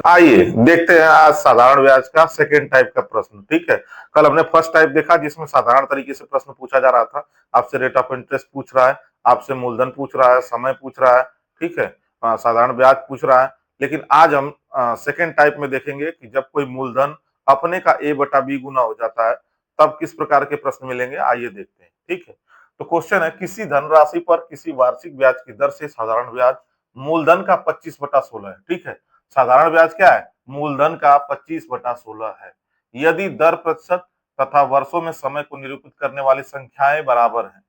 आइए देखते हैं आज साधारण ब्याज का सेकेंड टाइप का प्रश्न। ठीक है, कल हमने फर्स्ट टाइप देखा जिसमें साधारण तरीके से प्रश्न पूछा जा रहा था। आपसे रेट ऑफ इंटरेस्ट पूछ रहा है, आपसे मूलधन पूछ रहा है, समय पूछ रहा है। ठीक है, साधारण ब्याज पूछ रहा है। लेकिन आज हम सेकेंड टाइप में देखेंगे कि जब कोई मूलधन अपने का ए बटा बी गुना हो जाता है तब किस प्रकार के प्रश्न मिलेंगे, आइए देखते हैं। ठीक है, तो क्वेश्चन है, किसी धनराशि पर किसी वार्षिक ब्याज की दर से साधारण ब्याज मूलधन का 25/16 है। ठीक है, साधारण ब्याज क्या है, मूलधन का 25/16 है यदि दर प्रतिशत तथा वर्षों में समय को निरूपित करने वाली संख्याएं बराबर हैं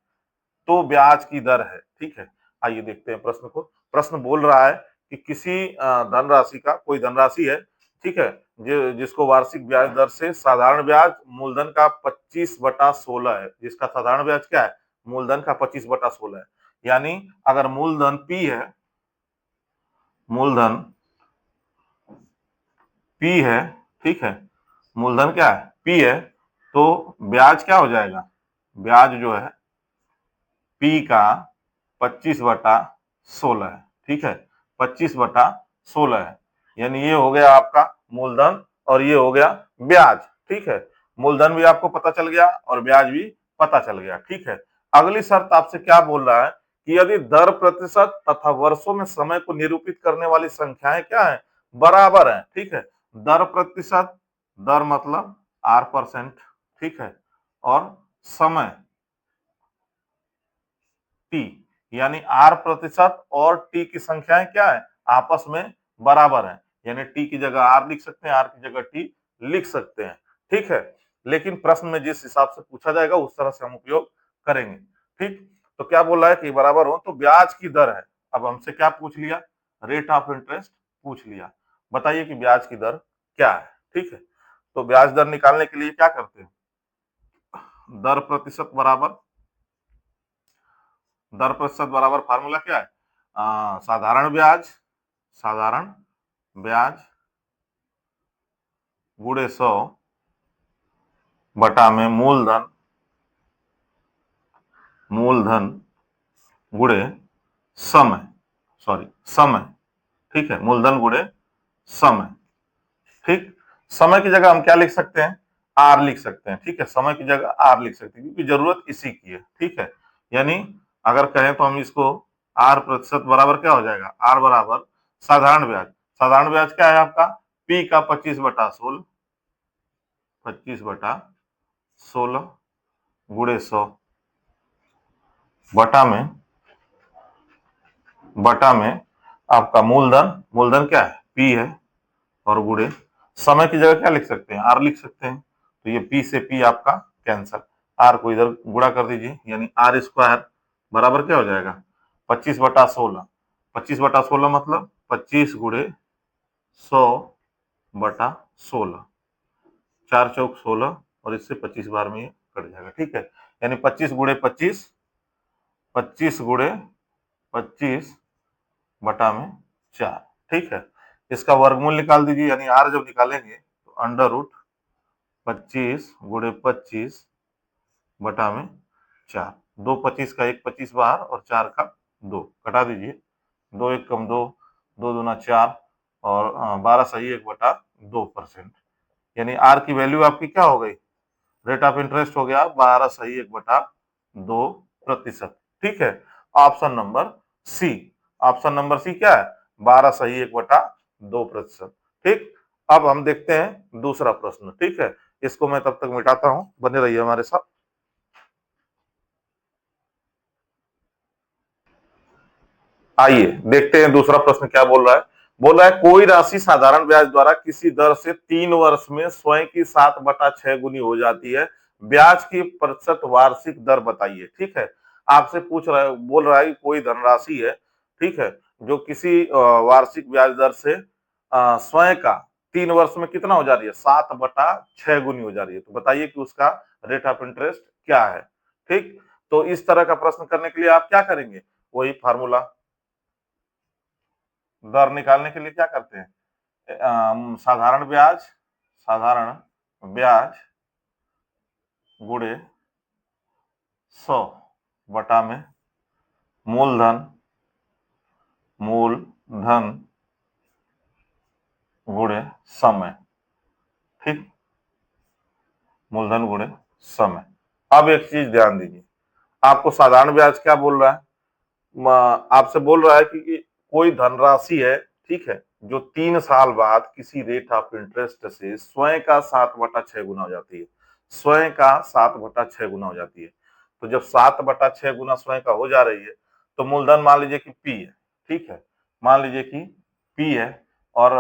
तो ब्याज की दर है। ठीक है, आइए देखते हैं प्रश्न को। प्रश्न बोल रहा है कि किसी धनराशि का, कोई धनराशि है, ठीक है, जिसको वार्षिक ब्याज दर से साधारण ब्याज मूलधन का 25/16 है, जिसका साधारण ब्याज क्या है, मूलधन का 25/16 है। यानी अगर मूलधन पी है, मूलधन पी है, ठीक है, मूलधन क्या है, पी है, तो ब्याज क्या हो जाएगा, ब्याज जो है पी का 25/16 है। ठीक है, 25/16 है, यानी ये हो गया आपका मूलधन और ये हो गया ब्याज। ठीक है, मूलधन भी आपको पता चल गया और ब्याज भी पता चल गया। ठीक है, अगली शर्त आपसे क्या बोल रहा है कि यदि दर प्रतिशत तथा वर्षों में समय को निरूपित करने वाली संख्याएं क्या है, बराबर है। ठीक है, दर प्रतिशत, दर मतलब R%, ठीक है, और समय टी, यानी R% और टी की संख्याएं क्या है, आपस में बराबर है। यानी टी की जगह आर लिख सकते हैं, आर की जगह टी लिख सकते हैं। ठीक है, लेकिन प्रश्न में जिस हिसाब से पूछा जाएगा उस तरह से हम उपयोग करेंगे। ठीक, तो क्या बोल रहा है कि बराबर हो तो ब्याज की दर है। अब हमसे क्या पूछ लिया, रेट ऑफ इंटरेस्ट पूछ लिया। बताइए कि ब्याज की दर क्या है। ठीक है, तो ब्याज दर निकालने के लिए क्या करते हैं, दर प्रतिशत बराबर, दर प्रतिशत बराबर फार्मूला क्या है, साधारण ब्याज, साधारण ब्याज गुणे 100 बटा में मूलधन, मूलधन गुणे समय, सॉरी समय। ठीक है, मूलधन गुणे समय। ठीक, समय की जगह हम क्या लिख सकते हैं, आर लिख सकते हैं। ठीक है, समय की जगह आर लिख सकते हैं क्योंकि जरूरत इसी की है। ठीक है, यानी अगर कहें तो हम इसको R% बराबर क्या हो जाएगा, आर बराबर साधारण ब्याज, साधारण ब्याज क्या है आपका, पी का 25/16, 25/16 गुणे 100 बटा में, बटा में आपका मूलधन, मूलधन क्या है, पी है, और गुणे समय की जगह क्या लिख सकते हैं, आर लिख सकते हैं। तो ये पी से पी आपका कैंसल, आर को इधर गुणा कर दीजिए, यानी R² बराबर क्या हो जाएगा, 25/16, 25/16 मतलब 25 गुणे 100/16, 4×4 = 16 और इससे 25 बार में ये कट जाएगा। ठीक है, यानी 25 गुणे 25, 25 गुणे 25 बटा में 4। ठीक है, इसका वर्गमूल निकाल दीजिए, यानी आर जब निकालेंगे तो √25 गुणे 25 बटा में 4, दो 25 का एक 25 बाहर और 4 का 2 कटा दीजिए, 2 × 1 = 2, 2×2 = 4 और 12 सही 1/2%, यानी आर की वैल्यू आपकी क्या हो गई, रेट ऑफ इंटरेस्ट हो गया 12 सही 1/2%। ठीक है, option number C, option number C क्या है, 12 सही 1/2%। ठीक, अब हम देखते हैं दूसरा प्रश्न। ठीक है, इसको मैं तब तक मिटाता हूं, बने रहिए हमारे साथ। आइए देखते हैं दूसरा प्रश्न क्या बोल रहा है। बोल रहा है कोई राशि साधारण ब्याज द्वारा किसी दर से 3 वर्ष में स्वयं की 7/6 गुनी हो जाती है, ब्याज की प्रतिशत वार्षिक दर बताइए। ठीक है, आपसे पूछ रहा है, बोल रहा है कि कोई धनराशि है, ठीक है, जो किसी वार्षिक ब्याज दर से स्वयं का 3 वर्ष में कितना हो जा रही है, 7/6 गुनी हो जा रही है, तो बताइए कि उसका रेट ऑफ इंटरेस्ट क्या है। ठीक, तो इस तरह का प्रश्न करने के लिए आप क्या करेंगे, वही फार्मूला, दर निकालने के लिए क्या करते हैं, साधारण ब्याज, साधारण ब्याज गुणे 100 बटा में मूलधन, मूलधन समय, ठीक, मूलधन गुणे समय। अब एक चीज ध्यान दीजिए, आपको साधारण ब्याज क्या बोल रहा है, आपसे बोल रहा है कि कोई धनराशि है, ठीक है, जो 3 साल बाद किसी रेट ऑफ इंटरेस्ट से स्वयं का 7/6 गुना हो जाती है, स्वयं का 7/6 गुना हो जाती है। तो जब 7/6 गुना स्वयं का हो जा रही है, तो मूलधन मान लीजिए कि पी है, ठीक है, मान लीजिए कि पी है, और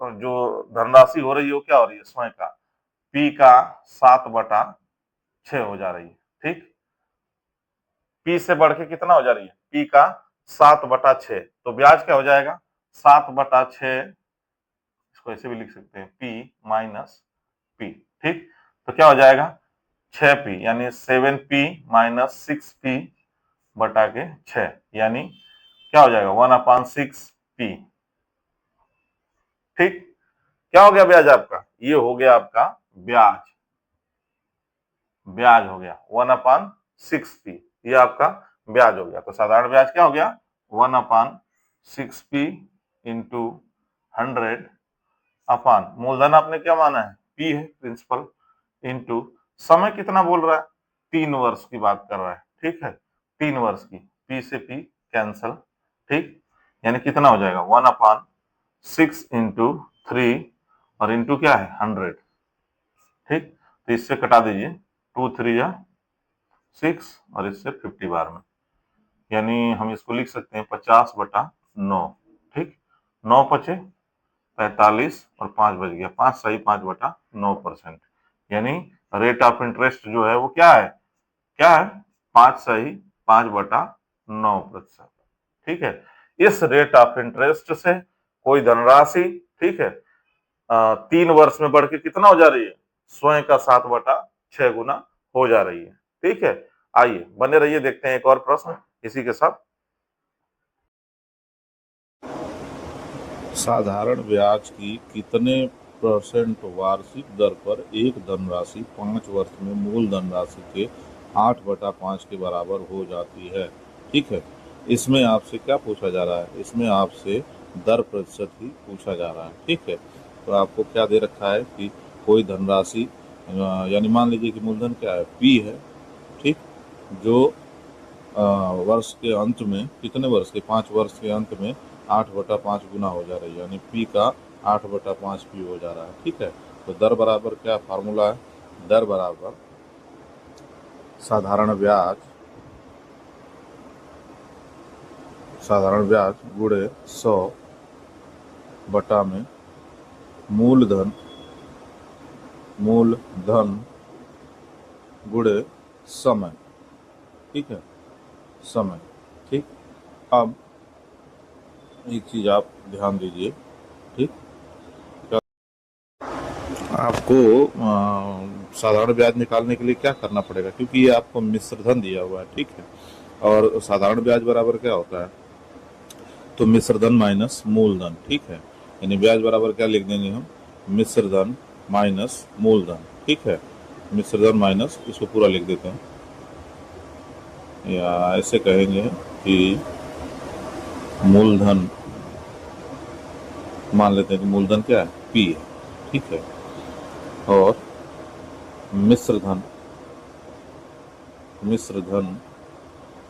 जो धनराशि हो रही है वो क्या हो रही है, स्वयं का पी का 7/6 हो जा रही है, ठीक। पी से बढ़ के कितना हो जा रही है, पी का 7/6, तो ब्याज क्या हो जाएगा, 7/6, इसको ऐसे भी लिख सकते हैं, पी माइनस पी, ठीक। तो क्या हो जाएगा, 6p, यानी 7p माइनस 6p बटा के 6, यानी क्या हो जाएगा, 1/6p, ठीक। क्या हो गया ब्याज आपका, ये हो गया आपका ब्याज, ब्याज हो गया 1/6p, ये आपका ब्याज हो गया। तो साधारण ब्याज क्या हो गया, 1/6p इंटू 100 अपान मूलधन आपने क्या माना है, p है, प्रिंसिपल, इंटू समय कितना बोल रहा है, 3 वर्ष की बात कर रहा है, ठीक है, 3 वर्ष की, p से p कैंसल, ठीक, यानी कितना हो जाएगा 1/6 इंटू 3 और इंटू क्या है 100, ठीक। तो इससे कटा दीजिए, 2 3 या 6 और इससे 50 बार में, यानी हम इसको लिख सकते हैं 50/9, ठीक, 9×5 = 45 और 5 बच गया, 5 सही 5/9%, यानी रेट ऑफ इंटरेस्ट जो है वो क्या है, क्या है, 5 सही 5/9%, ठीक है। इस रेट ऑफ इंटरेस्ट से कोई धनराशि, ठीक है, 3 वर्ष में बढ़ के कितना हो जा रही है, स्वयं का 7/6 गुना हो जा रही है, ठीक है। आइए बने रहिए, देखते हैं एक और प्रश्न इसी के साथ। साधारण ब्याज की कितने % वार्षिक दर पर एक धनराशि 5 वर्ष में मूल धनराशि के 8/5 के बराबर हो जाती है, ठीक है। इसमें आपसे क्या पूछा जा रहा है, इसमें आपसे दर प्रतिशत ही पूछा जा रहा है, ठीक है। तो आपको क्या दे रखा है कि कोई धनराशि, यानी मान लीजिए कि मूलधन क्या है, पी है, ठीक, जो वर्ष के अंत में, कितने वर्ष के, 5 वर्ष के अंत में 8/5 गुना हो जा रही है, यानी पी का 8/5 पी हो जा रहा है, ठीक है। तो दर बराबर क्या फार्मूला है, दर बराबर साधारण ब्याज गुणे 100 बटा में मूलधन गुणे समय, ठीक है, समय, ठीक। अब एक चीज आप ध्यान दीजिए, ठीक, आपको साधारण ब्याज निकालने के लिए क्या करना पड़ेगा, क्योंकि ये आपको मिश्र धन दिया हुआ है, ठीक है, और साधारण ब्याज बराबर क्या होता है, तो मिश्र धन माइनस मूलधन, ठीक है, यानी ब्याज बराबर क्या लिख देंगे हम, मिश्र धन माइनस मूलधन, ठीक है, मिश्र धन माइनस, इसको पूरा लिख देते हैं, या ऐसे कहेंगे कि मूलधन, मान लेते हैं कि मूलधन क्या है, पी है, ठीक है, और मिश्र धन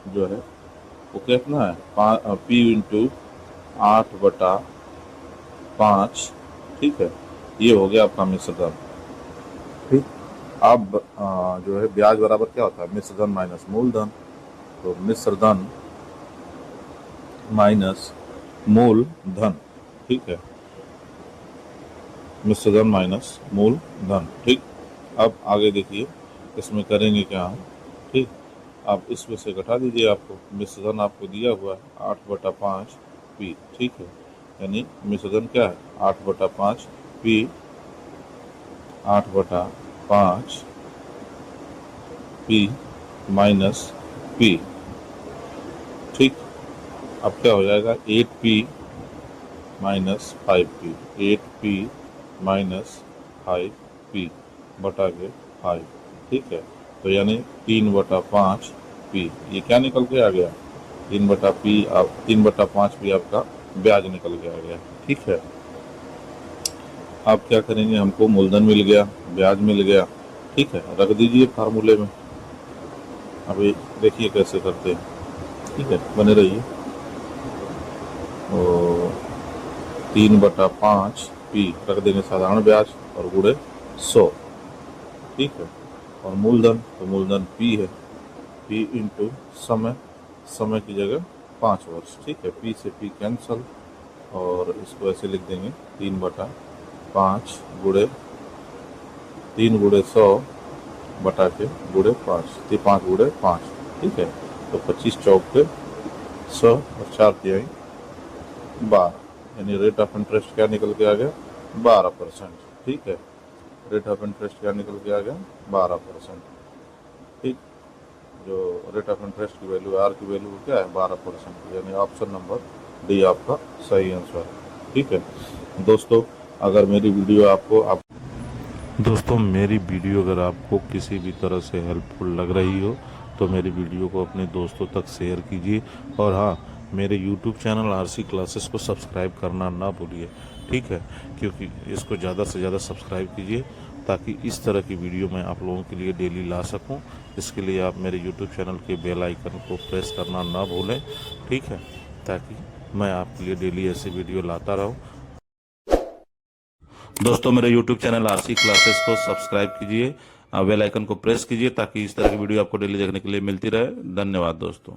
जो है वो कितना है, पी इंटू 8/5, ठीक है, ये हो गया आपका मिश्र धन, ठीक। अब जो है ब्याज बराबर क्या होता है, मिश्र धन माइनस मूलधन, तो मिश्र धन माइनस मूलधन, ठीक है, मिश्र धन माइनस मूलधन, ठीक। अब आगे देखिए इसमें करेंगे क्या हम, ठीक, आप इसमें से घटा दीजिए, आपको मिश्र धन आपको दिया हुआ है 8/5 पी, ठीक है, यानी मिश्र धन क्या है 8/5 पी, 8/5 पी माइनस पी, ठीक। अब क्या हो जाएगा 8p minus 5p, 8p minus 5p बटा के 5, ठीक है। तो यानी 3/5p, ये क्या निकल के आ गया, 3/5p आपका ब्याज निकल के आ गया, ठीक है। आप क्या करेंगे, हमको मूलधन मिल गया, ब्याज मिल गया, ठीक है, रख दीजिए फार्मूले में। अभी देखिए कैसे करते हैं, ठीक है, बने रहिए। और 3/5 पी रख देंगे साधारण ब्याज और गुणे 100, ठीक है। और मूलधन, तो मूलधन पी है, पी इंटू समय, समय की जगह 5 वर्ष, ठीक है। पी से पी कैंसल और इसको ऐसे लिख देंगे 3/5 गुणे 3 गुणे 100 बटा के गुणे 5, 5 गुणे 5, ठीक है। तो 25 चौक पे 100 और 4 तिहाई 12, यानी रेट ऑफ इंटरेस्ट क्या निकल के आ गया, 12%, ठीक है। रेट ऑफ इंटरेस्ट क्या निकल के आ गया, 12%, ठीक। जो रेट ऑफ इंटरेस्ट की वैल्यू, आर की वैल्यू क्या है, 12%, यानी ऑप्शन नंबर डी आपका सही आंसर है, ठीक है। दोस्तों अगर मेरी वीडियो अगर आपको किसी भी तरह से हेल्पफुल लग रही हो तो मेरी वीडियो को अपने दोस्तों तक शेयर कीजिए। और हाँ, मेरे YouTube चैनल आरसी क्लासेस को सब्सक्राइब करना ना भूलिए, ठीक है, क्योंकि इसको ज़्यादा से ज़्यादा सब्सक्राइब कीजिए ताकि इस तरह की वीडियो मैं आप लोगों के लिए डेली ला सकूं। इसके लिए आप मेरे YouTube चैनल के बेल आइकन को प्रेस करना ना भूलें, ठीक है, ताकि मैं आपके लिए डेली ऐसी वीडियो लाता रहूं। दोस्तों मेरे YouTube चैनल आरसी क्लासेस को सब्सक्राइब कीजिए, बेल आइकन को प्रेस कीजिए ताकि इस तरह की वीडियो आपको डेली देखने के लिए मिलती रहे। धन्यवाद दोस्तों।